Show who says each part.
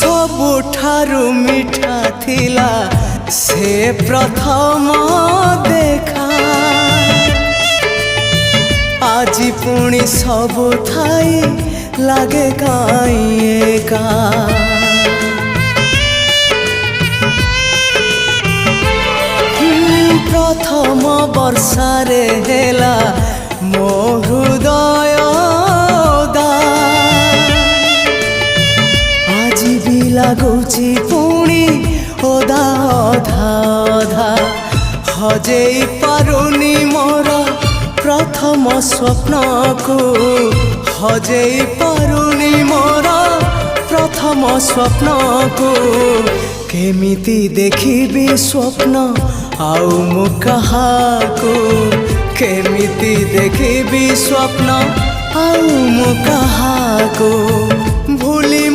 Speaker 1: सबुठारु मिठा थिला से प्रथम देखा आज पुणी सबु थाई लागे काई एका प्रथम वर्षारे हेला मो हृदय आज भी लगुची पुणी ओदा अधा अधा हजेई पारुनी मोर प्रथम स्वप्न को हजेई पारुनी मोर प्रथम स्वप्न को केमिति देखिबी स्वप्न आउ मु कहाको केमिति देखिबी स्वप्न आउ मु कहाको भूली